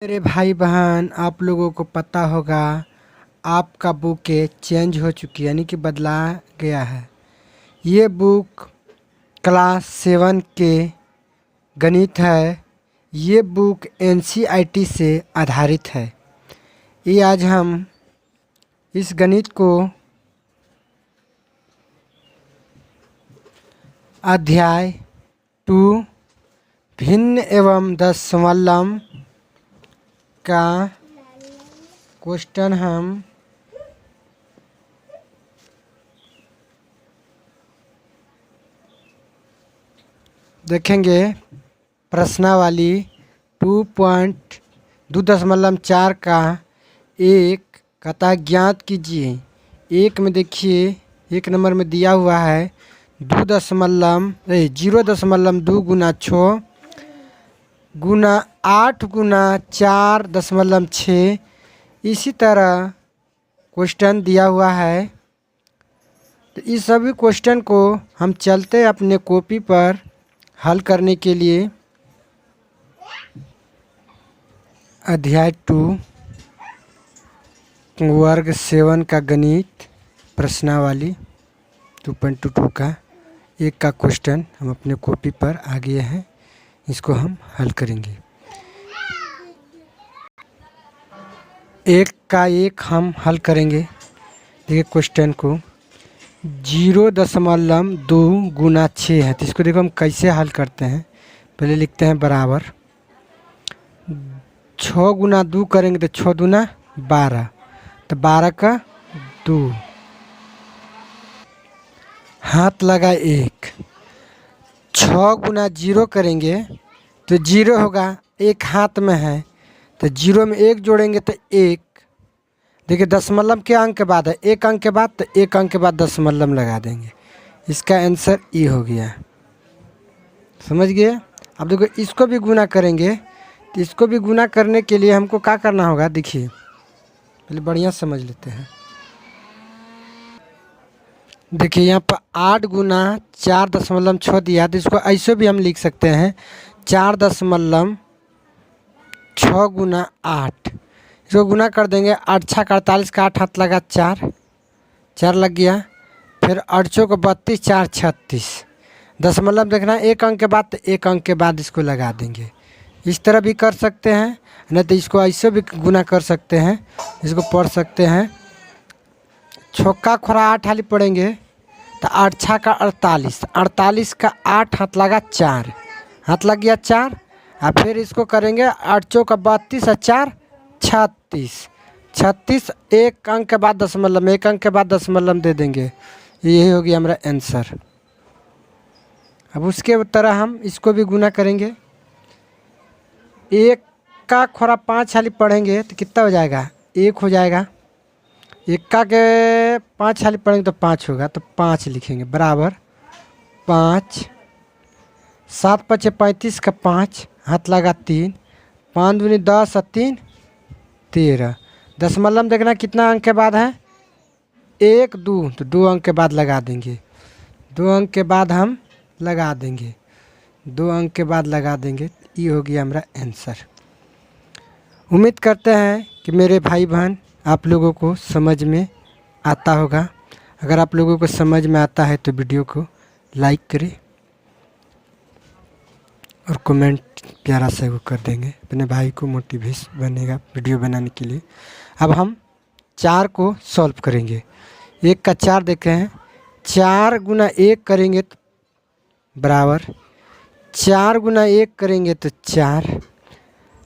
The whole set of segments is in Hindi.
मेरे भाई बहन, आप लोगों को पता होगा आपका बुक चेंज हो चुकी है, यानी कि बदला गया है। ये बुक क्लास 7 के गणित है। ये बुक एनसीईआरटी से आधारित है। ये आज हम इस गणित को अध्याय 2 भिन्न एवं दशमलव का क्वेश्चन हम देखेंगे। प्रश्नावली 2.2.4 का एक कथा ज्ञात कीजिए। एक में देखिए, एक नंबर में दिया हुआ है 0.2 गुना 6 गुना 8 गुना 4.6। इसी तरह क्वेश्चन दिया हुआ है। तो इस सभी क्वेश्चन को हम चलते अपने कॉपी पर हल करने के लिए। अध्याय 2 वर्ग 7 का गणित प्रश्नावली 2.22 का एक का क्वेश्चन हम अपने कॉपी पर आ गए हैं। इसको हम हल करेंगे। एक का एक हम हल करेंगे। देखिए क्वेश्चन को 0.2 गुना 6 है। तो इसको देखो हम कैसे हल करते हैं। पहले लिखते हैं बराबर 6 गुना 2 करेंगे तो 6 दूना 12, तो 12 का 2, हाथ लगा 1। 6 गुना 0 करेंगे तो 0 होगा, एक हाथ में है तो 0 में 1 जोड़ेंगे तो 1। देखिए दशमलव के अंक के बाद है, एक अंक के बाद, तो एक अंक के बाद दशमलव लगा देंगे। इसका आंसर ई हो गया। समझ गए। अब देखो इसको भी गुना करेंगे। तो इसको भी गुना करने के लिए हमको क्या करना होगा, देखिए पहले बढ़िया समझ लेते हैं। देखिए यहाँ पर 8 गुना 4.6 दिया, तो इसको ऐसे भी हम लिख सकते हैं 4.6 गुना 8। इसको गुना कर देंगे। 8 6 48 का 8 हाथ लगा 4, 4 लग गया। फिर 8 को 32, 4 36। दशमलव देखना एक अंक के बाद, तो एक अंक के बाद इसको लगा देंगे। इस तरह भी कर सकते हैं, नहीं तो इसको ऐसे भी गुना कर सकते हैं। इसको पढ़ सकते हैं। छक्का खोरा 8 हाली पढ़ेंगे तो 8 6 का 48, 48 का 8 हाथ लगा 4, हाथ लग गया 4। और फिर इसको करेंगे 8 का 32 और 4 36, 36 एक अंक के बाद दशमलव, एक अंक के बाद दशमलव दे देंगे। यही हो गया हमारा आंसर। अब उसके तरह हम इसको भी गुना करेंगे। एक का खोरा 5 हाली पढ़ेंगे तो कितना हो जाएगा, 1 हो जाएगा। इक्का के 5 हाली पढ़ेंगे तो 5 होगा, तो 5 लिखेंगे बराबर 5। 7 5 35 का 5 हाथ लगा 3, 5 दूनी 10 और 3 13। दशमलव देखना कितना अंक के बाद है, 1 2, तो 2 अंक के बाद लगा देंगे। 2 अंक के बाद हम लगा देंगे, 2 अंक के बाद लगा देंगे। ये हो गया हमारा आंसर। उम्मीद करते हैं कि मेरे भाई बहन आप लोगों को समझ में आता होगा। अगर आप लोगों को समझ में आता है तो वीडियो को लाइक करें और कमेंट प्यारा से वो कर देंगे। अपने भाई को मोटिवेशन बनेगा वीडियो बनाने के लिए। अब हम 4 को सॉल्व करेंगे। 1 का 4 देख रहे हैं। 4 गुना 1 करेंगे तो बराबर 4 गुना 1 करेंगे तो 4।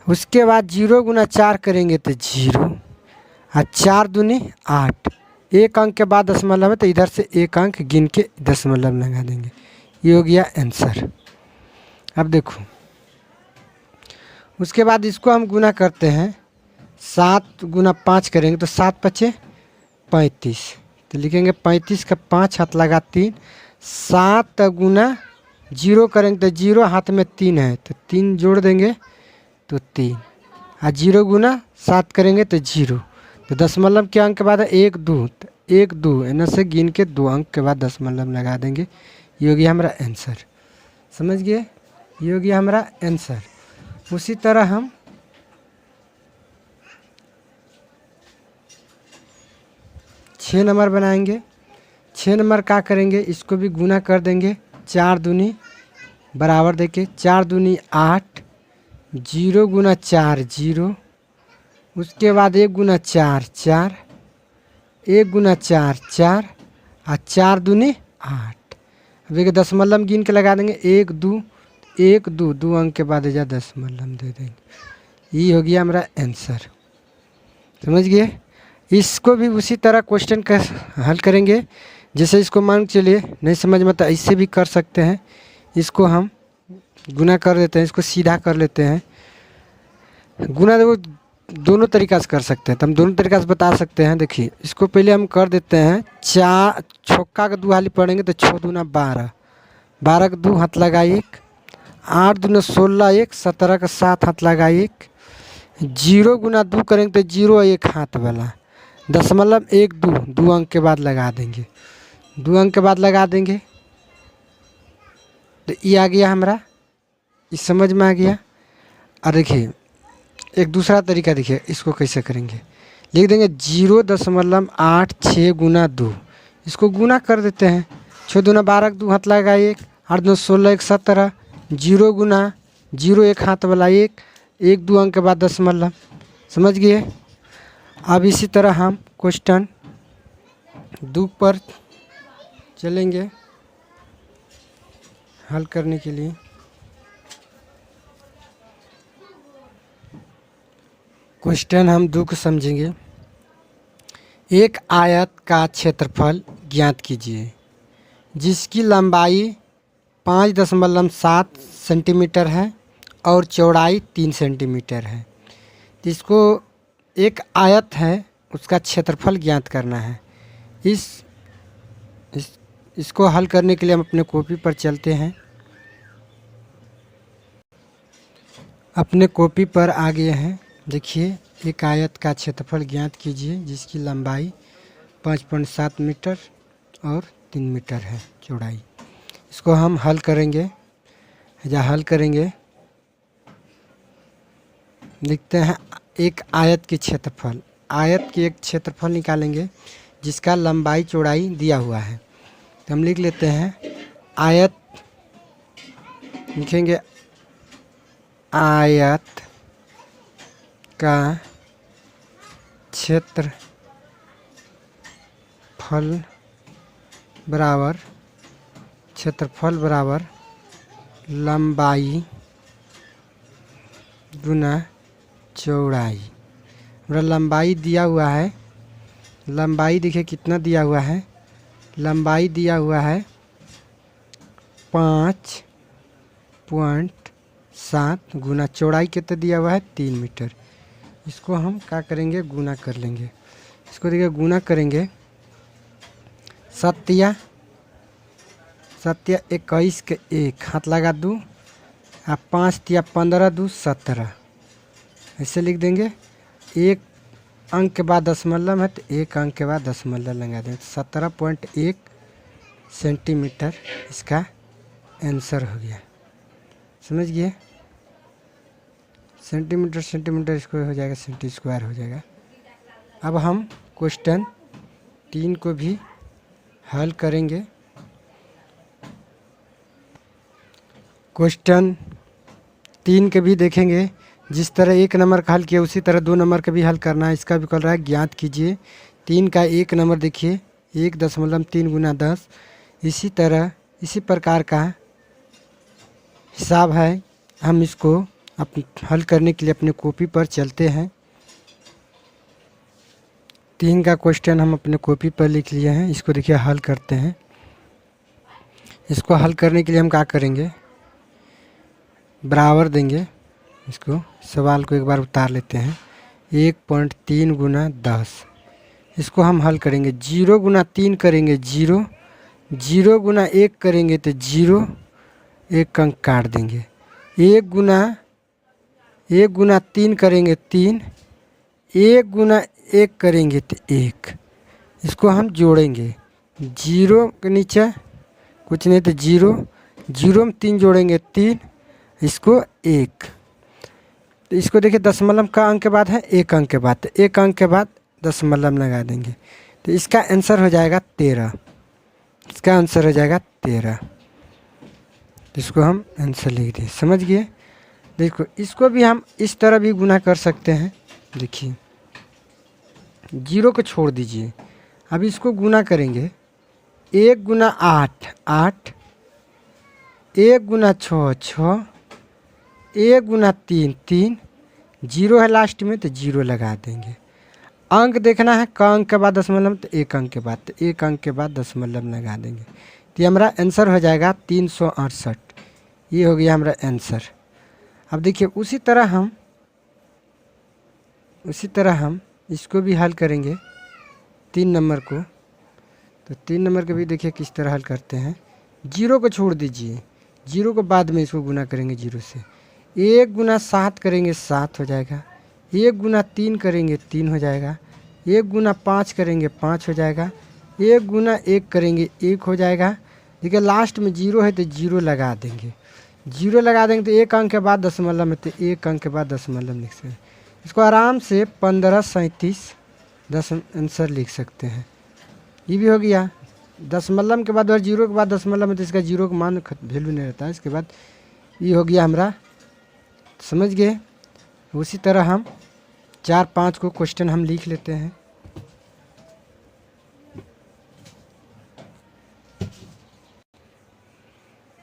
उसके बाद 0 गुना 4 करेंगे तो 0 और 4 दूनी 8। एक अंक के बाद दशमलव है तो इधर से एक अंक गिन के दशमलव लगा देंगे। ये हो गया आंसर। अब देखो उसके बाद इसको हम गुना करते हैं। 7 गुना 5 करेंगे तो 7 5 35, तो लिखेंगे 35 का 5 हाथ लगा 3। 7 गुना 0 करेंगे तो 0 हाथ में 3 है तो 3 जोड़ देंगे तो 3। और 0 गुना 7 करेंगे तो 0, तो दशमलव के अंक के बाद 1 2, तो 1 2 एना से गिन के 2 अंक के बाद दशमलव लगा देंगे। ये हो गया हमारा आंसर। समझ गए। ये हो गया हमारा आंसर। उसी तरह हम 6 नंबर बनाएंगे। 6 नंबर क्या करेंगे, इसको भी गुना कर देंगे। 4 दूनी बराबर देखिए 4 दूनी 8, 0 गुना 4 0, उसके बाद 1 गुना 4 4, 1 गुना 4 4 और 4 दूनी 8। अब देखिए दशमलव गिन के लगा देंगे 1 2 1 2 2 अंक के बाद या दशमलव दे देंगे। ये हो गया हमारा आंसर। समझ गए। इसको भी उसी तरह क्वेश्चन का हल करेंगे। जैसे इसको मान चलिए नहीं समझ में तो ऐसे भी कर सकते हैं। इसको हम गुना कर देते हैं, इसको सीधा कर लेते हैं। गुना देखो दोनों तरीक़ा से कर सकते हैं, तो हम दोनों तरीक़ा से बता सकते हैं। देखिए इसको पहले हम कर देते हैं 4 छक्का का 2 हाली पढ़ेंगे तो 6 दूना 12, 12 का 2 हाथ लगा 1, 8 दूना 16 1, 17 का 7 हाथ लगा 1, 0 गुना 2 करेंगे तो 0 1 हाथ वाला, दशमलव 1 2 2 अंक के बाद लगा देंगे, 2 अंक के बाद लगा देंगे। तो ये आ गया हमारा, इस समझ में आ गया। और देखिए एक दूसरा तरीका देखिए इसको कैसे करेंगे। लिख देंगे 0.86 गुना 2, इसको गुना कर देते हैं। 6 दूना 12 2 हाथ लगा 1, 8 दूना 16 1 17, 0 गुना 0 1 हाथ वाला 1 1 2 अंक के बाद दशमलव। समझ गए। अब इसी तरह हम क्वेश्चन 2 पर चलेंगे हल करने के लिए। क्वेश्चन हम 2 को समझेंगे। एक आयत का क्षेत्रफल ज्ञात कीजिए जिसकी लंबाई 5.7 सेंटीमीटर है और चौड़ाई 3 सेंटीमीटर है। तो इसको एक आयत है उसका क्षेत्रफल ज्ञात करना है। इसको हल करने के लिए हम अपने कॉपी पर चलते हैं। अपने कॉपी पर आ गए हैं। देखिए एक आयत का क्षेत्रफल ज्ञात कीजिए जिसकी लंबाई 5.7 मीटर और 3 मीटर है चौड़ाई। इसको हम हल करेंगे। या हल करेंगे लिखते हैं एक आयत की क्षेत्रफल। आयत की एक क्षेत्रफल निकालेंगे जिसका लंबाई चौड़ाई दिया हुआ है। तो हम लिख लेते हैं आयत, लिखेंगे आयत का क्षेत्रफल बराबर लंबाई गुना चौड़ाई। हमारा लंबाई दिया हुआ है, लंबाई देखिए कितना दिया हुआ है, लंबाई दिया हुआ है 5.7 गुना चौड़ाई कितना दिया हुआ है 3 मीटर। इसको हम क्या करेंगे गुना कर लेंगे। इसको देखिए गुना करेंगे 7 21 के 1 हाथ लगा 2 और 5 तिया 15 2 17 ऐसे लिख देंगे। 1 अंक के बाद दशमलव है तो 1 अंक के बाद दशमलव लगा देंगे। 17.1 सेंटीमीटर इसका आंसर हो गया। समझ गए। सेंटीमीटर सेंटीमीटर इसको हो जाएगा सेंटी स्क्वायर हो जाएगा। अब हम क्वेश्चन 3 को भी हल करेंगे। क्वेश्चन 3 के भी देखेंगे। जिस तरह 1 नंबर का हल किया उसी तरह 2 नंबर का भी हल करना है। इसका भी कर रहा है ज्ञात कीजिए 3 का 1 नंबर देखिए 1.3 गुना 10। इसी तरह इसी प्रकार का हिसाब है। हम इसको हल करने के लिए अपने कॉपी पर चलते हैं। 3 का क्वेश्चन हम अपने कॉपी पर लिख लिए हैं। इसको देखिए हल करते हैं। इसको हल करने के लिए हम क्या करेंगे बराबर देंगे। इसको सवाल को एक बार उतार लेते हैं। 1.3 गुना 10 इसको हम हल करेंगे। 0 गुना 3 करेंगे 0, 0 गुना 1 करेंगे तो 0 1 अंक काट देंगे। 1 गुना 3 करेंगे 3, 1 गुना 1 करेंगे तो 1। इसको हम जोड़ेंगे 0 के नीचे कुछ नहीं तो 0, 0 में 3 जोड़ेंगे 3, इसको 1। तो इसको देखिए दशमलव का अंक के बाद है 1 अंक के बाद, तो 1 अंक के बाद दशमलव लगा देंगे। तो इसका आंसर हो जाएगा 13। इसका आंसर हो जाएगा 13। इसको हम आंसर लिख दिए, समझ गए। देखो इसको भी हम इस तरह भी गुना कर सकते हैं। देखिए 0 को छोड़ दीजिए, अब इसको गुना करेंगे। 1 गुना 8 8, 1 गुना 6 6, 1 गुना 3 3, 0 है लास्ट में तो 0 लगा देंगे। अंक देखना है, क अंक के बाद दशमलव तो 1 अंक के बाद, तो 1 अंक के बाद दशमलव लगा देंगे। तो ये हमारा आंसर हो जाएगा 368। ये हो गया हमारा आंसर। अब देखिए उसी तरह हम इसको भी हल करेंगे 3 नंबर को। तो 3 नंबर के भी देखिए किस तरह हल करते हैं। 0 को छोड़ दीजिए, 0 को बाद में इसको गुना करेंगे 0 से। 1 गुना 7 करेंगे 7 हो जाएगा। 1 गुना 3 करेंगे 3 हो जाएगा। 1 गुना 5 करेंगे 5 हो जाएगा। 1 गुना 1 करेंगे 1 हो जाएगा। देखिए लास्ट में 0 है तो 0 लगा देंगे। 0 लगा देंगे तो 1 अंक के बाद दशमलव में, तो 1 अंक के बाद दशमलव लिख सकते हैं। इसको आराम से 1537 आंसर लिख सकते हैं। ये भी हो गया। दशमलव के बाद और 0 के बाद दशमलव में, तो इसका 0 का मान वैल्यू नहीं रहता है। इसके बाद ये हो गया हमारा, समझ गए। उसी तरह हम 4 5 को क्वेश्चन हम लिख लेते हैं।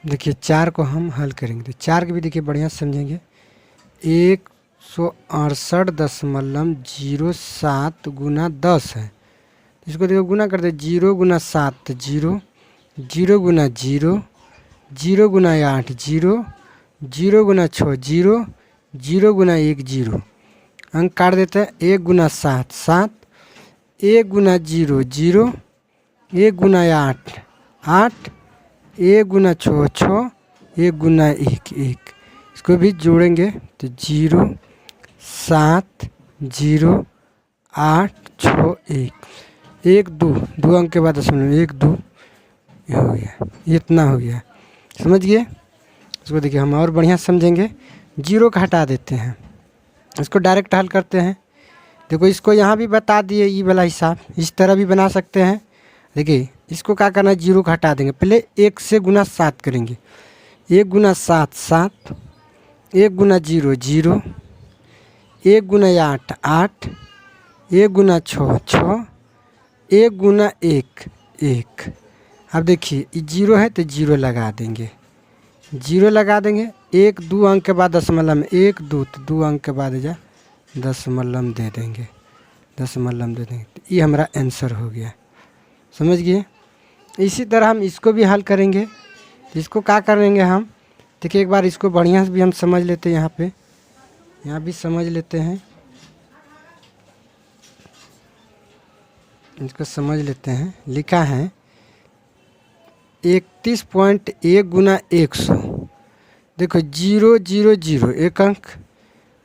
देखिए 4 को हम हल करेंगे तो 4 के भी देखिए बढ़िया समझेंगे। 168.07 गुना 10 है। इसको देखो गुना करते 0 गुना 7 तो 0, 0 गुना 0, 0 गुना 8 0, 0 गुना 6 0, 0 गुना 1 0। अंक काट देते हैं। 1 गुना 7 7, 1 गुना 0 0, 1 गुना 8 8, 1 गुना 6 6, 1 गुना 1 1। इसको भी जोड़ेंगे तो 0 7 0 8 6 1 1 2 2 अंक के बाद दशमलव 1 2, ये हो गया। ये इतना हो गया, समझ गए। इसको देखिए हम और बढ़िया समझेंगे। 0 का हटा देते हैं, इसको डायरेक्ट हल करते हैं। देखो इसको यहाँ भी बता दिए, ये वाला हिसाब इस तरह भी बना सकते हैं। देखिए इसको क्या करना है, 0 का हटा देंगे। पहले 1 से गुना 7 करेंगे। 1 गुना 7 7, 1 गुना 0 0, 1 गुना 8 8, 1 गुना 6 6, 1 गुना 1 1। अब देखिए ये 0 है तो 0 लगा देंगे। 0 लगा देंगे। 1 2 अंक के बाद दशमलव में 1 2, तो 2 अंक के बाद जा दशमलव दे देंगे, दशमलव दे देंगे। तो ये हमारा आंसर हो गया, समझ गए। इसी तरह हम इसको भी हल करेंगे। तो इसको क्या करेंगे हम, देखिए एक बार इसको बढ़िया से भी हम समझ लेते हैं। यहाँ भी समझ लेते हैं, इसको समझ लेते हैं। लिखा है 31.1 गुना 100। देखो 0 0 0 1 अंक।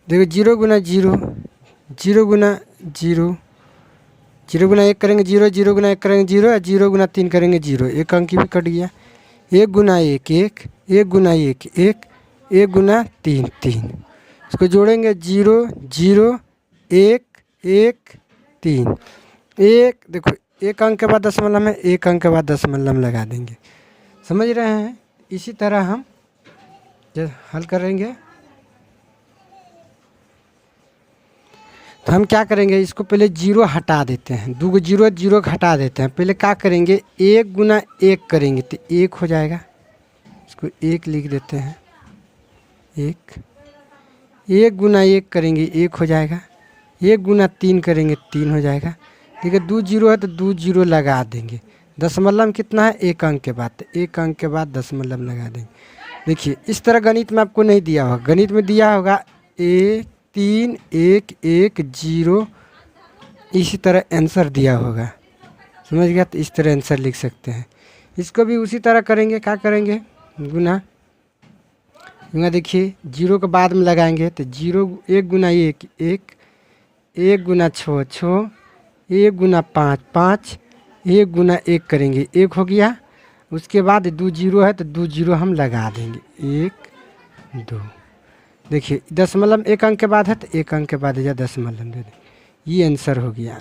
देखो 0 गुना 0, 0 गुना 0, 0 गुना 1 करेंगे 0, 0 गुना 1 करेंगे 0, या 0 गुना 3 करेंगे 0। 1 अंक भी कट गया। 1 गुना 1 1, 1 गुना 1 1, 1 गुना 3 3। इसको जोड़ेंगे 0 0 1 1 3 1। देखो 1 अंक के बाद दशमलव में, 1 अंक के बाद दशमलव लगा देंगे, समझ रहे हैं। इसी तरह हम जब हल करेंगे तो हम क्या करेंगे, इसको पहले 0 हटा देते हैं। 2 0 0 हटा देते हैं। पहले क्या करेंगे, 1 गुना 1 करेंगे तो 1 हो जाएगा। इसको 1 लिख देते हैं। 1 गुना 1 करेंगे 1 हो जाएगा। 1 गुना 3 करेंगे 3 हो जाएगा। ठीक है, 2 0 है तो 2 0 लगा देंगे। दशमलव कितना है, 1 अंक के बाद, तो 1 अंक के बाद दशमलव लगा देंगे। देखिए इस तरह गणित में आपको नहीं दिया होगा। गणित में दिया होगा 1 3 1 1 0, इसी तरह आंसर दिया होगा, समझ गया। तो इस तरह आंसर लिख सकते हैं। इसको भी उसी तरह करेंगे। क्या करेंगे, गुना। देखिए 0 के बाद में लगाएंगे तो 0 1 गुना 1 1, 1 गुना 6 6, 1 गुना 5 5, 1 गुना 1 करेंगे 1 हो गया। उसके बाद 2 0 है तो 2 0 हम लगा देंगे 1 2। देखिए दशमलव 1 अंक के बाद है तो 1 अंक के बाद या दशमलव दे दें। ये आंसर हो गया।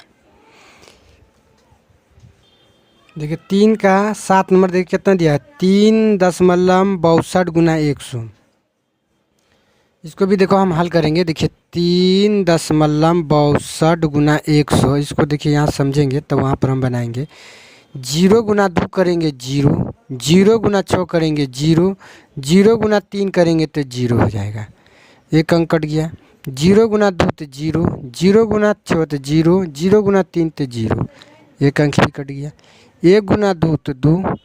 देखिए 3 का 7 नंबर देखिए कितना दिया है, 3.62 गुना 100। इसको भी देखो हम हल करेंगे। देखिए 3.62 गुना 100, इसको देखिए यहाँ समझेंगे तो वहाँ पर हम बनाएंगे। 0 गुना 2 करेंगे 0, 0 गुना 6 करेंगे 0, 0 गुना 3 करेंगे तो 0 हो जाएगा, एक अंक कट गया। 0 गुना 2 तो 0, 0 गुना 6 तो 0, 0 गुना 3 तो 0, एक अंक भी कट गया। 1 गुना 2 तो 2,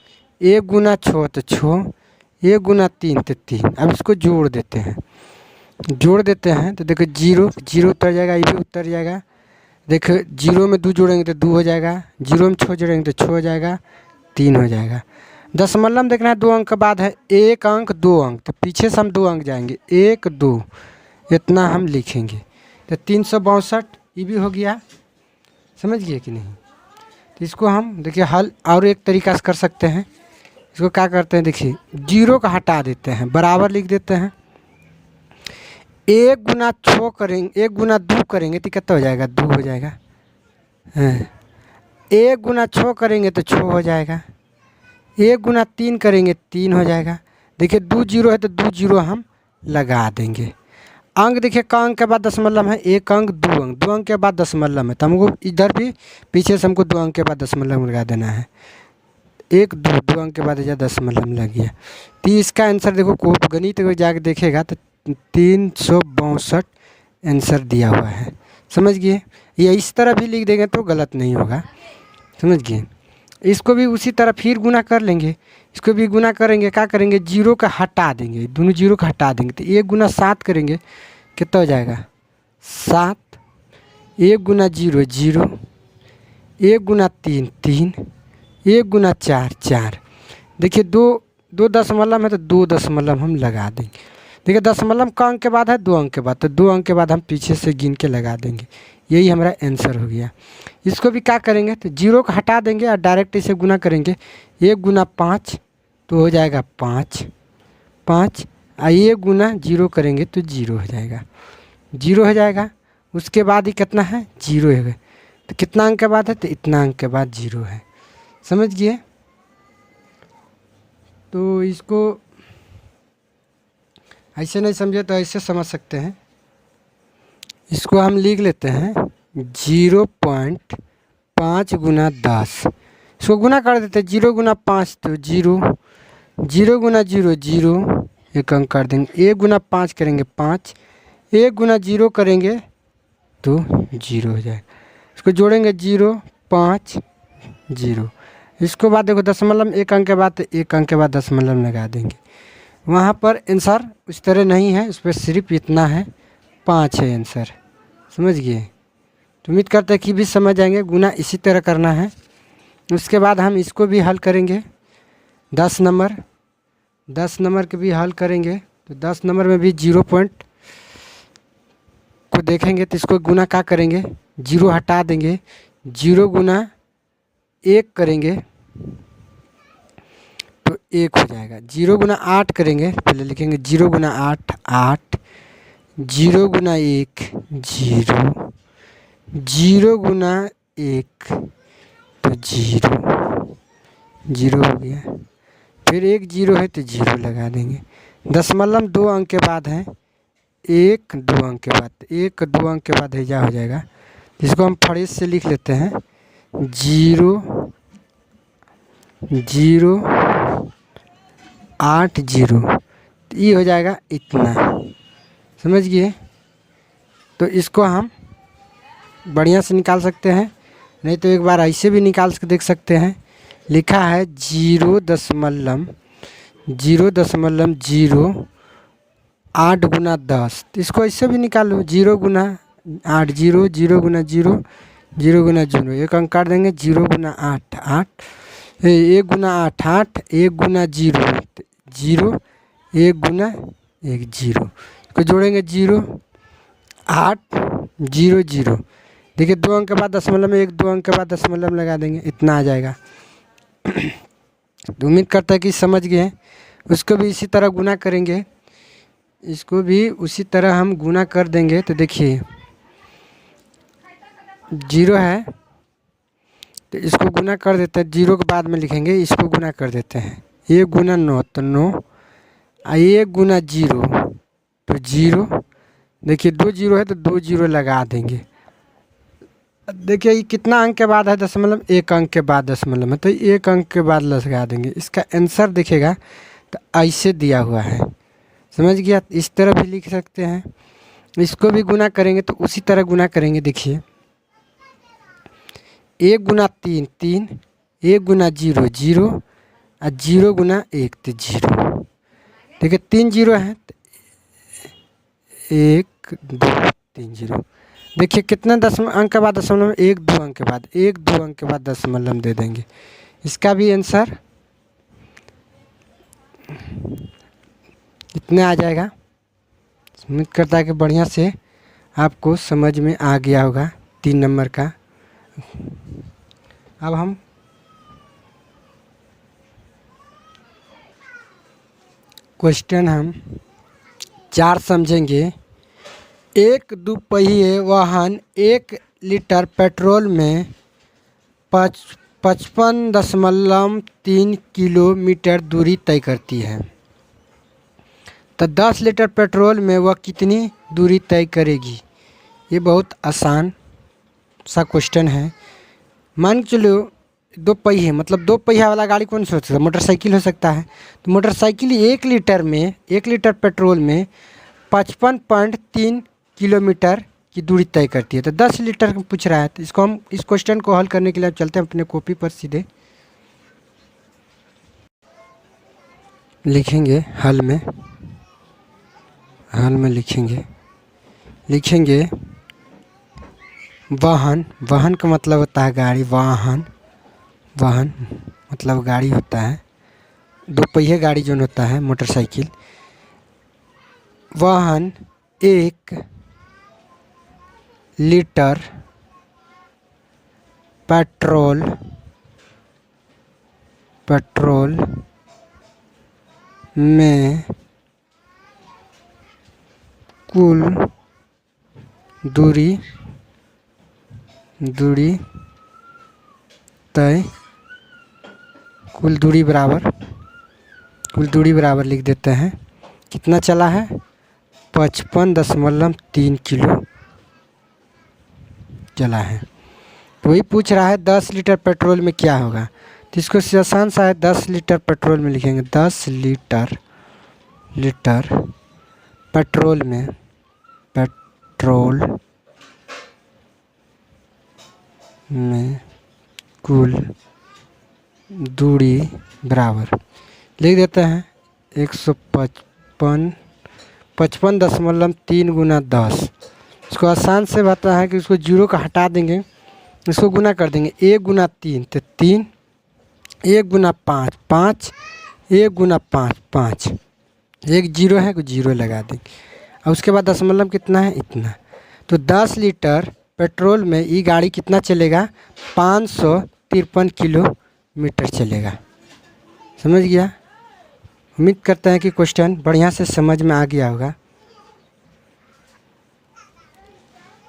1 गुना 6 तो 6, 1 गुना 3 तो 3। अब इसको जोड़ देते हैं, जोड़ देते हैं तो देखो 0 0 उतर जाएगा, ये भी उतर जाएगा। देखो 0 में 2 जोड़ेंगे तो 2 हो जाएगा, 0 में 6 जोड़ेंगे तो 6 हो जाएगा, 3 हो जाएगा। दशमलव देखना है 2 अंक के बाद है, 1 अंक 2 अंक, तो पीछे से हम 2 अंक जाएंगे, 1 2 इतना हम लिखेंगे। तो 362 ये भी हो गया, समझ गए कि नहीं। तो इसको हम देखिए हल और एक तरीका से कर सकते हैं। इसको क्या करते हैं, देखिए 0 का हटा देते हैं, बराबर लिख देते हैं। 1 गुना 6 करेंगे, 1 गुना 2 करेंगे तो कितना हो जाएगा, 2 हो जाएगा। 1 गुना 6 करेंगे तो 6 हो जाएगा, 1 गुना 3 करेंगे 3 हो जाएगा। देखिए 2 0 है तो 2 0 हम लगा देंगे। अंक देखिए का अंक के बाद दशमलव है, 1 अंक 2 अंक, 2 अंक के बाद दशमलव है, तो हमको इधर भी पीछे से हमको 2 अंक के बाद दशमलव लगा देना है। 1 2 2 अंक के बाद यह दशमलव लग गया। तो इसका आंसर देखो, को गणित को जाके देखेगा तो 362 आंसर दिया हुआ है, समझ गए। ये इस तरह भी लिख देंगे तो गलत नहीं होगा, समझ गए। इसको भी उसी तरह फिर गुना कर लेंगे। इसको भी गुना करेंगे, क्या करेंगे, 0 का हटा देंगे, दोनों 0 का हटा देंगे तो 1 गुना 7 करेंगे कितना हो जाएगा, 7। 1 गुना 0 0, 1 गुना 3 3, 1 गुना 4 4। देखिए 2 दशमलव है तो 2 दशमलव हम लगा देंगे। देखिए दशमलव का अंक के बाद है 2 अंक के बाद, तो 2 अंक के बाद हम पीछे से गिन के लगा देंगे। यही हमारा आंसर हो गया। इसको भी क्या करेंगे, तो 0 को हटा देंगे और डायरेक्ट इसे गुना करेंगे। 1 गुना 5 तो हो जाएगा 5 5, और 1 गुना 0 करेंगे तो 0 हो जाएगा, 0 हो जाएगा। उसके बाद ही कितना है, 0 है। तो कितना अंक के बाद है, तो इतना अंक के बाद 0 है, समझ गए। तो इसको ऐसे नहीं समझे तो ऐसे समझ सकते हैं। इसको हम लिख लेते हैं 0.5 गुना 10। इसको गुना कर देते हैं, 0 गुना 5 तो 0, 0 गुना 0 0, एक अंक कर देंगे। 1 गुना 5 करेंगे 5, 1 गुना 0 करेंगे तो 0 हो जाएगा। इसको जोड़ेंगे 0 5 0। इसको बाद देखो दशमलव एक अंक के बाद, तो 1 अंक के बाद दशमलव लगा देंगे। वहाँ पर आंसर उस तरह नहीं है, उस पर सिर्फ इतना है, 5 है आंसर, समझ गए। तो उम्मीद करते हैं कि भी समझ जाएंगे। गुना इसी तरह करना है। उसके बाद हम इसको भी हल करेंगे, 10 नंबर के भी हल करेंगे। तो 10 नंबर में भी 0 पॉइंट को देखेंगे तो इसको गुना क्या करेंगे, 0 हटा देंगे, 0 गुना 1 करेंगे तो 1 हो जाएगा। 0 गुना 8 करेंगे, पहले लिखेंगे 0 गुना 8 8, 0 गुना 1 0, 0 गुना 1 तो 0 0 हो गया। फिर 1 0 है तो 0 लगा देंगे। दशमलव 2 अंक के बाद है, 1 2 अंक के बाद, 1 2 अंक के बाद हैजा हो जाएगा। इसको हम फड़ेस से लिख लेते हैं, 0 0 8 0, तो ये हो जाएगा इतना, समझ गए। तो इसको हम बढ़िया से निकाल सकते हैं, नहीं तो एक बार ऐसे भी निकाल के देख सकते हैं। लिखा है 0.08 गुना 10, तो इसको ऐसे भी निकालो, 0 गुना 8 0, 0 गुना 0 0 गुना 0, एक अंक काट देंगे। 0 गुना 8 8, 1 गुना 8 8, 1 गुना 0 0, 1 गुना 1 0, इसको जोड़ेंगे 0 8 0 0। देखिए 2 अंक के बाद दशमलव में 1, 2 अंक के बाद दशमलव लगा देंगे, इतना आ जाएगा। तो उम्मीद करता है कि समझ गए हैं। उसको भी इसी तरह गुना करेंगे, इसको भी उसी तरह हम गुना कर देंगे। तो देखिए 0 है तो इसको गुना कर देते हैं, 0 के बाद में लिखेंगे, इसको गुना कर देते हैं। 1 गुना 9 तो 9, 1 गुना 0 तो 0। देखिए 2 0 है तो 2 0 लगा देंगे। देखिए ये कितना अंक के बाद है, दशमलव, 1 अंक के बाद दशमलव है, तो 1 अंक के बाद लगा देंगे। इसका आंसर देखिएगा तो ऐसे दिया हुआ है, समझ गया। इस तरह भी लिख सकते हैं। इसको भी गुना करेंगे तो उसी तरह गुना करेंगे। देखिए 1 गुना 3 3, 1 गुना 0 0 और 0 गुना 1 तो 0। देखिए 3 0 है तो 1 2 3 0। देखिए कितना अंक के बाद दशमलव, 1 2 अंक के बाद, 1 2 अंक के बाद दशमलव दे देंगे। इसका भी आंसर इतना आ जाएगा। उम्मीद करता है कि बढ़िया से आपको समझ में आ गया होगा 3 नंबर का। अब हम क्वेश्चन 4 समझेंगे। एक दुपहिए वाहन 1 लीटर पेट्रोल में 55.3 किलोमीटर दूरी तय करती है, तो 10 लीटर पेट्रोल में वह कितनी दूरी तय करेगी। ये बहुत आसान सा क्वेश्चन है। मान के चलो 2 पहिए, मतलब 2 पहिया वाला गाड़ी कौन सा हो सकता है, मोटरसाइकिल हो सकता है। तो मोटरसाइकिल 1 लीटर में, 1 लीटर पेट्रोल में 55.3 किलोमीटर की दूरी तय करती है। तो 10 लीटर पूछ रहा है, तो इसको हम, इस क्वेश्चन को हल करने के लिए चलते हैं अपने कॉपी पर सीधे। लिखेंगे हल में लिखेंगे वाहन, वाहन का मतलब होता है गाड़ी, वाहन मतलब गाड़ी होता है, 2 पहिए गाड़ी जो होता है मोटरसाइकिल। वाहन 1 लीटर पेट्रोल में कुल दूरी तय, कुल दूरी बराबर लिख देते हैं। कितना चला है, 55.3 किलो चला है। तो वही पूछ रहा है 10 लीटर पेट्रोल में क्या होगा। तो इसको आसान सा है, 10 लीटर पेट्रोल में लिखेंगे, 10 लीटर पेट्रोल में कुल दूरी बराबर लिख देते हैं 155.3 गुना 10। इसको आसान से बताया है कि इसको 0 का हटा देंगे, इसको गुना कर देंगे। 1 गुना 3 तो 3, 1 गुना 5 5, 1 गुना 5 5, 1 0 है, 0 लगा देंगे। और उसके बाद दशमलव कितना है, इतना। तो 10 लीटर पेट्रोल में ये गाड़ी कितना चलेगा, 553 किलोमीटर चलेगा। समझ गया। उम्मीद करते हैं कि क्वेश्चन बढ़िया से समझ में आ गया होगा।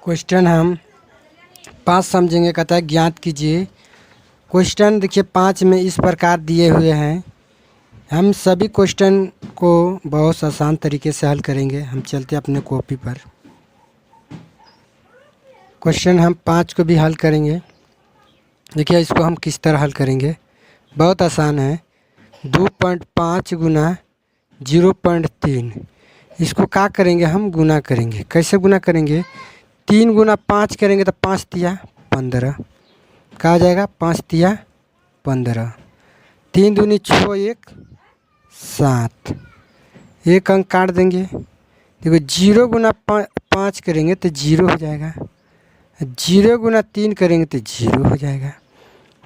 क्वेश्चन हम 5 समझेंगे। कहता है ज्ञात कीजिए। क्वेश्चन देखिए 5 में इस प्रकार दिए हुए हैं। हम सभी क्वेश्चन को बहुत आसान तरीके से हल करेंगे। हम चलते अपने कॉपी पर। क्वेश्चन हम 5 को भी हल करेंगे। देखिए इसको हम किस तरह हल करेंगे, बहुत आसान है। 2.5 गुना 0.3, इसको क्या करेंगे, हम गुना करेंगे। कैसे गुना करेंगे, 3 गुना 5 करेंगे तो 5 तिया 15, कहा जाएगा 5 तिया 15। 3 दूनी 6, 1 7, 1 अंक काट देंगे। देखो 0 गुना 5 करेंगे तो 0 हो जाएगा, 0 गुना 3 करेंगे तो 0 हो जाएगा।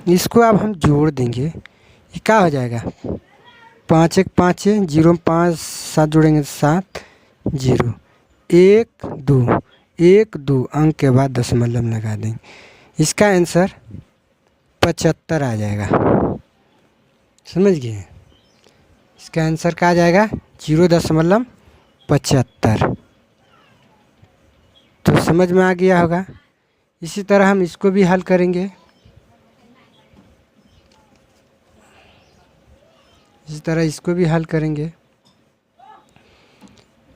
इसको अब हम जोड़ देंगे, ये क्या हो जाएगा, 5 1 5 है, 0 5 7 जोड़ेंगे 7 0 1 2 1 2 अंक के बाद दशमलव लगा देंगे। इसका आंसर 75 आ जाएगा। समझ गए। इसका आंसर क्या आ जाएगा, 0.75। तो समझ में आ गया होगा। इसी तरह हम इसको भी हल करेंगे। इसी तरह इसको भी हल करेंगे।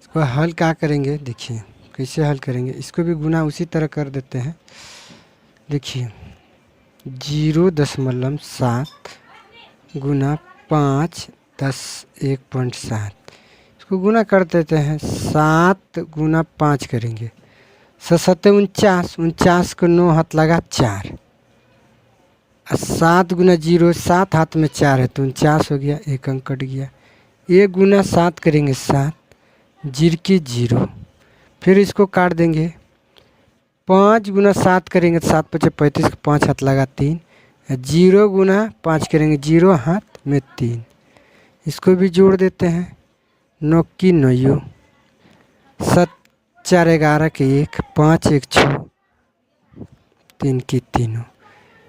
इसको हल क्या करेंगे, देखिए कैसे हल करेंगे। इसको भी गुना उसी तरह कर देते हैं। देखिए 0.7 गुना 5 10 1.7, इसको गुना कर देते हैं। 7 गुना 5 करेंगे, 7 49, 49 को 9 हाथ लगा 4, 7 गुना 0, 7 हाथ में 4 है तो 49 हो गया, एक अंक कट गया। 1 गुना 7 करेंगे 7, 0 की 0, फिर इसको काट देंगे। 5 गुना 7 करेंगे तो 7 पचे 35, 5 हाथ लगा 3, 0 गुना 5 करेंगे 0 हाथ में 3, इसको भी जोड़ देते हैं। 9 की 9, 7 4 11 के 1, 5 1 6, 3 की 3।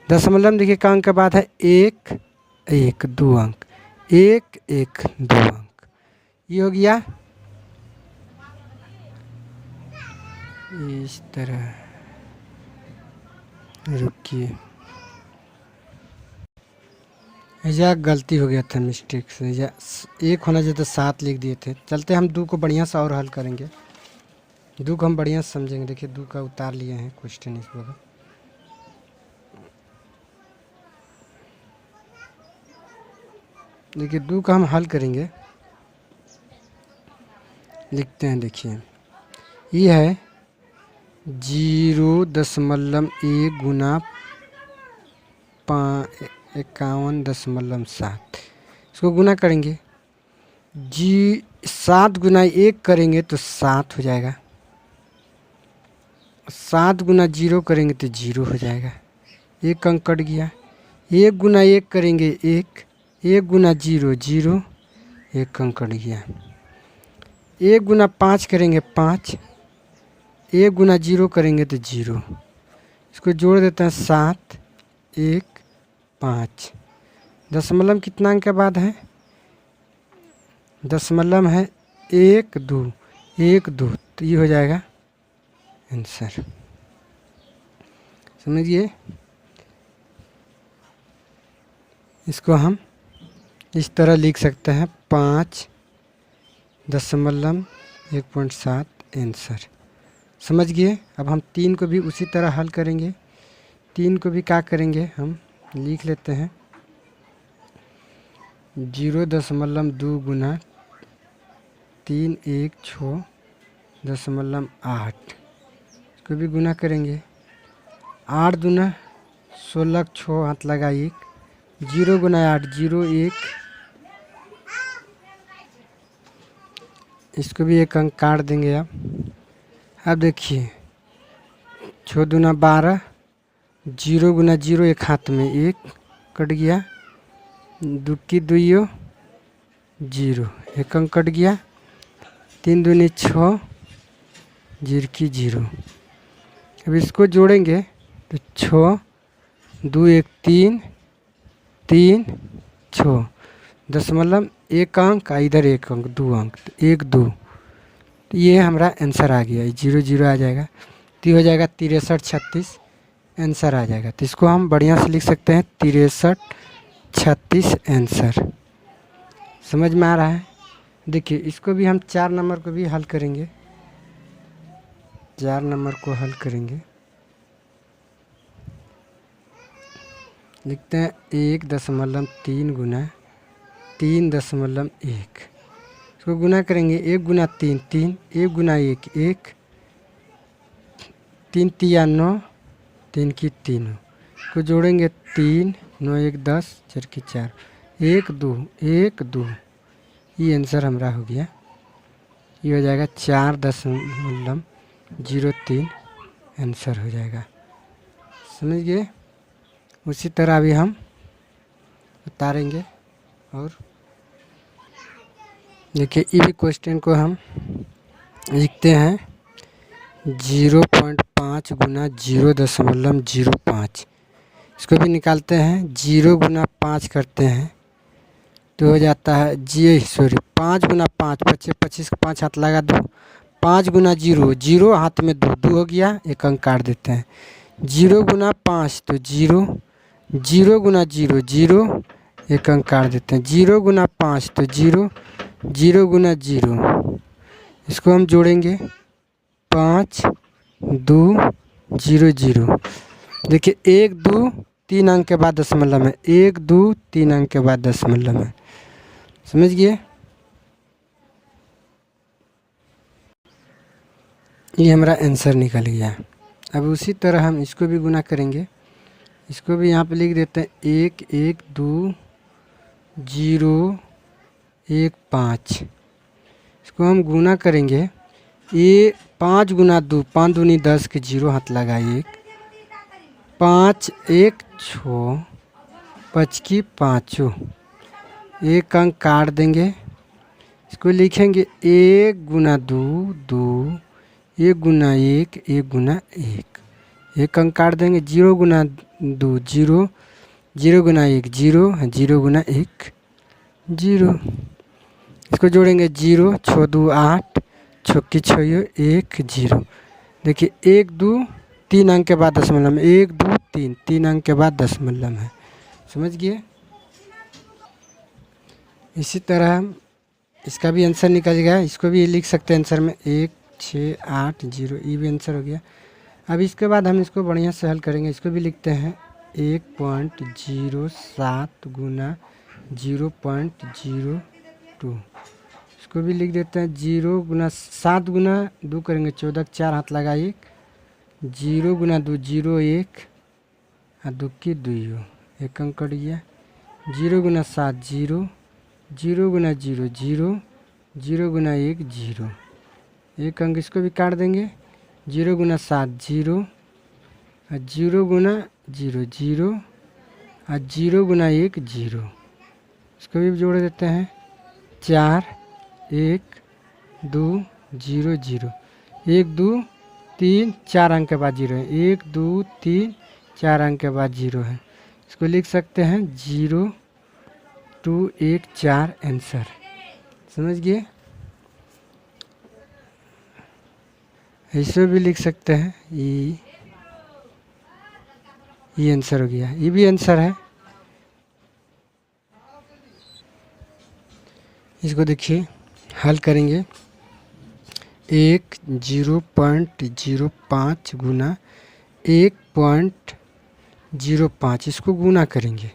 दशमलव देखिए का अंक के बाद है 1 1 2 अंक, 1 1 2 अंक, ये हो गया। इस तरह रुकिए, ऐसा गलती हो गया था, मिस्टेक से। या 1 होना चाहिए तो 7 लिख दिए थे। चलते हम 2 को बढ़िया सा और हल करेंगे। 2 को हम बढ़िया से समझेंगे। देखिए 2 का उतार लिए हैं क्वेश्चन इस वक्त। देखिए 2 का हम हल करेंगे, लिखते हैं। देखिए ये है 0.1 गुना 51.7, इसको गुना करेंगे। 7 गुना 1 करेंगे तो 7 हो जाएगा, 7 गुना 0 करेंगे तो 0 हो जाएगा, एक अंक कट गया। 1 गुना 1 करेंगे 1, 1 गुना 0 0, एक अंक कट गया। 1 गुना 5 करेंगे 5, 1 गुना 0 करेंगे तो 0, इसको जोड़ देते हैं। 7 1 5, दशमलव कितना अंक के बाद है, दशमलव है 1 2, 1 2, तो ये हो जाएगा आंसर। समझिए, इसको हम इस तरह लिख सकते हैं। 5.1.7 आंसर। समझ गए। अब हम 3 को भी उसी तरह हल करेंगे। 3 को भी क्या करेंगे, हम लिख लेते हैं। 0.2 गुना 3 1 6.8, इसको भी गुना करेंगे। 8 दूना 16, 6 हाथ लगा 1, 0 गुना 8 0 1, इसको भी एक अंक काट देंगे। अब देखिए 6 दूना 12, 0 गुना 0, एक हाथ में 1 कट गया। 2 की 2 0, एक अंक कट गया। 3 दूनी 6, 0 की 0। अब इसको जोड़ेंगे तो 6 2 1 3 3 6, दशमलव एक अंक, इधर एक अंक 2 अंक, 1 2, तो ये हमारा आंसर आ गया। 0 0 आ जाएगा तो हो जाएगा 63 36 आंसर आ जाएगा। तो इसको हम बढ़िया से लिख सकते हैं 63 36 आंसर। समझ में आ रहा है। देखिए इसको भी हम 4 नंबर को भी हल करेंगे। 4 नंबर को हल करेंगे, लिखते हैं 1.3 गुना 3.1, इसको गुना करेंगे। 1 गुना 3 3, 1 गुना 1 1, 3 3 9, 3 की 3, इसको जोड़ेंगे। 3 9 1 10, 4 की 4, 1 2 1 2, ये आंसर हमारा हो गया। ये हो जाएगा 4.03 आंसर हो जाएगा। समझ गए। उसी तरह अभी हम उतारेंगे। और देखिए ये भी क्वेश्चन को हम लिखते हैं 0.5 गुना 0.05, इसको भी निकालते हैं। 0 गुना 5 करते हैं तो हो जाता है 5 गुना 5 25 25 5 हाथ लगा 2, 5 गुना 0 0 हाथ में 2 2 हो गया, एक अंक काट देते हैं। 0 गुना 5 तो 0, 0 गुना 0 0, एक अंक काट देते हैं। 0 गुना 5 तो 0, 0 गुना 0, इसको हम जोड़ेंगे 5 2 0 0। देखिए 1 2 3 अंक के बाद दशमलव है, 1 2 3 अंक के बाद दशमलव है, समझ गए। ये हमारा आंसर निकल गया। अब उसी तरह हम इसको भी गुना करेंगे। इसको भी यहाँ पे लिख देते हैं 1 1 2 0 1 5। इसको हम गुना करेंगे, ये 5 गुना 2, 5 दूनी 10 के 0 हाथ लगा 1, 5 1 6 5 की 5, एक अंक काट देंगे। इसको लिखेंगे 1 गुना 2 2, 1 गुना 1 1 गुना 1, एक अंक काट देंगे। 0 गुना 2 0, 0 गुना 1 0, 0 गुना 1 0। इसको जोड़ेंगे 0 6 2 8, 6 की 6 1 0। देखिए 1 2 3 अंक के बाद दशमलव में, 1 2 3 3 अंक के बाद दशमलव है, समझ गए। इसी तरह हम इसका भी आंसर निकल गया। इसको भी लिख सकते हैं आंसर में 1 6 8 0, ये भी आंसर हो गया। अब इसके बाद हम इसको बढ़िया से हल करेंगे। इसको भी लिखते हैं 1.07 गुना 0.02। इसको भी लिख देते हैं 0 गुना 7 गुना 2 करेंगे 14, 4 हाथ लगा 1, 0 गुना 2 0 1, 2 की 2, एक अंक कट गया। 0 गुना 7 0, 0 गुना 0 0, 0 गुना 1 0, एक अंक इसको भी काट देंगे। 0 गुना 7 0, 0 गुना 0 0, 0 गुना 1 0। इसको भी जोड़ देते हैं 4 1 2 0 0, 1 2 3 4 अंक के बाद 0 है, 1 2 3 4 अंक के बाद 0 है। इसको लिख सकते हैं 0 2 1 4 आंसर, समझ गए। ऐसे भी लिख सकते हैं, ये आंसर हो गया, ये भी आंसर है। इसको देखिए हल करेंगे 0.05 गुना 1.05, इसको गुना करेंगे।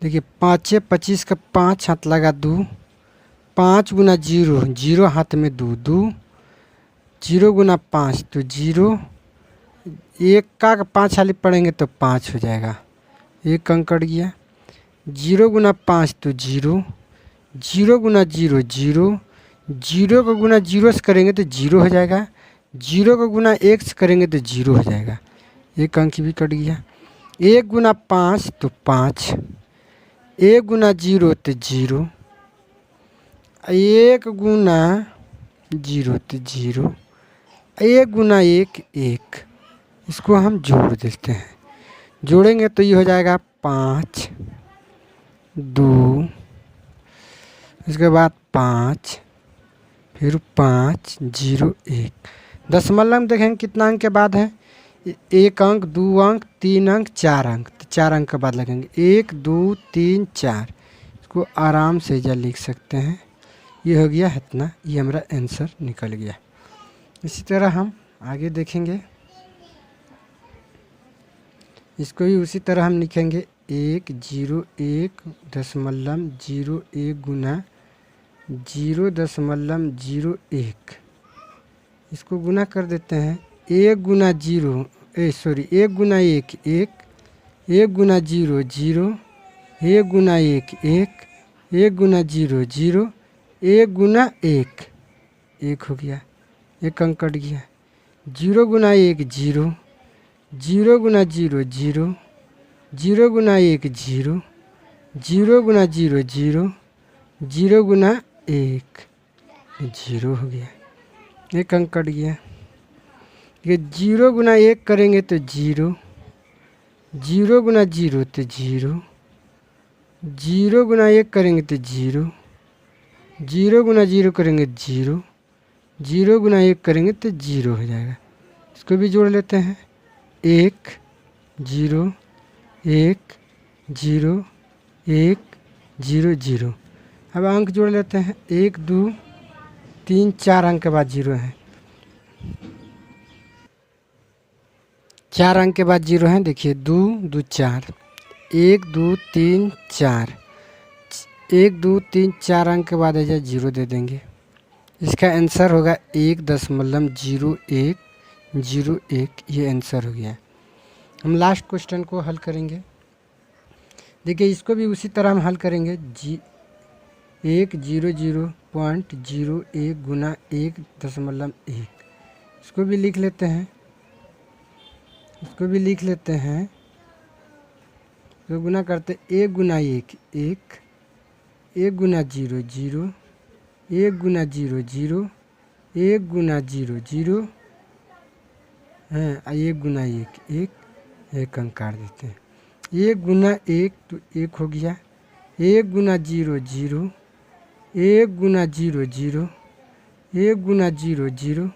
देखिए 5 25 का 5 हाथ लगा 2, 5 गुना 0 0 हाथ में 2 2, 0 गुना 5 तो 0, 1 का 5 हाली पढ़ेंगे तो 5 हो जाएगा, एक अंक कट गया। 0 गुना 5 तो 0, 0 गुना 0 0, 0 को गुना 0 से करेंगे तो 0 हो जाएगा, 0 को गुना 1 से करेंगे तो 0 हो जाएगा, एक अंक भी कट गया। 1 गुना 5 तो 5, 1 गुना 0 तो 0, 1 गुना 0 तो 0, 1 गुना 1 1। इसको हम जोड़ देते हैं, जोड़ेंगे तो ये हो जाएगा 5 2, इसके बाद 5, फिर 5 0 1। दशमलव में देखेंगे कितना अंक के बाद है, 1 अंक 2 अंक 3 अंक 4 अंक, तो 4 अंक के बाद लगेंगे 1 2 3 4। इसको आराम से जा लिख सकते हैं, ये हो गया इतना, ये हमारा आंसर निकल गया। इसी तरह हम आगे देखेंगे, इसको भी उसी तरह हम लिखेंगे 1.01 गुना 0.01। इसको गुना कर देते हैं, 1 गुना 0 1 गुना 1 1, 1 गुना 0 0, 1 गुना 1 1, 1 गुना 0 0, 1 गुना 1 1 हो गया, एक अंक कट गया। 0 गुना 1 0, 0 गुना 0 0, 0 गुना 1 0, 0 गुना 0 0, 0 गुना 1 0 हो गया, एक अंक कट गया। ये 0 गुना 1 करेंगे तो 0, 0 गुना 0 तो 0, 0 गुना 1 करेंगे तो 0, 0 गुना 0 करेंगे 0, 0 गुना 1 करेंगे तो 0 हो जाएगा। इसको भी जोड़ लेते हैं, 1 0 1 0 1 जीरो जीरो। अब अंक जोड़ लेते हैं, 1 2 3 4 अंक के बाद जीरो है, 4 अंक के बाद जीरो है। देखिए 2 2 4, 1 2 3 4, 1 2 3 4 अंक के बाद ऐसा जीरो दे देंगे। इसका आंसर होगा 1.0101। ये आंसर हो गया। हम लास्ट क्वेश्चन को हल करेंगे। देखिए इसको भी उसी तरह हम हल करेंगे। 100.01 गुना 1.1, इसको भी लिख लेते हैं, तो गुना करते 1 गुना 1 1, 1 गुना 0 0, 1 गुना 0 0, 1 गुना 0 0 है, 1 गुना 1 1 अंक काट देते हैं। 1 गुना 1 तो 1 हो गया, 1 गुना 0 0, 1 गुना 0 0, 1 गुना 0 0,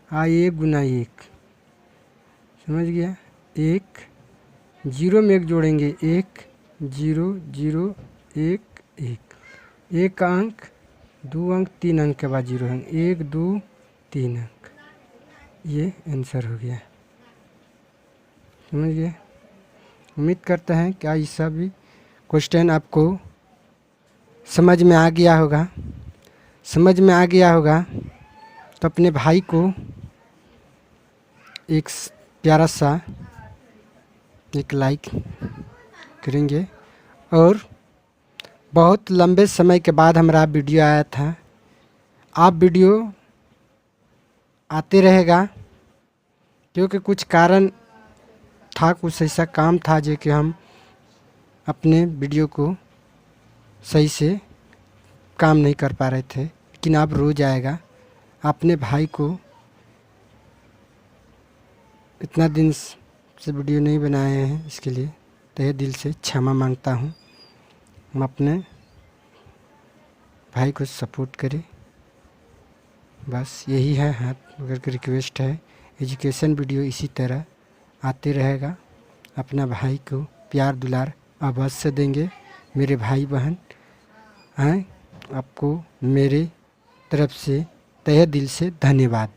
1 गुना 1, समझ गया। 1 जीरो में 1 जोड़ेंगे, 1 0 0 1 1, 1 अंक, 2 अंक, 3 अंक के बाद जीरो है, 1 2 3 अंक। ये आंसर हो गया, समझ गए। उम्मीद करते हैं क्या ये सब क्वेश्चन आपको समझ में आ गया होगा। तो अपने भाई को एक प्यारा सा एक लाइक करेंगे। और बहुत लंबे समय के बाद हमारा वीडियो आया था। आप वीडियो आते रहेगा, क्योंकि कुछ कारण था, कुछ ऐसा काम था जो कि हम अपने वीडियो को सही से काम नहीं कर पा रहे थे। लेकिन अब रोज़ आएगा। अपने भाई को इतना दिन से वीडियो नहीं बनाए हैं, इसके लिए तहे दिल से क्षमा मांगता हूँ। हम अपने भाई को सपोर्ट करें, बस यही है हाथ अगर की रिक्वेस्ट है। एजुकेशन वीडियो इसी तरह आते रहेगा। अपना भाई को प्यार दुलार अवश्य देंगे। मेरे भाई बहन हैं, आपको मेरे तरफ से तहे दिल से धन्यवाद।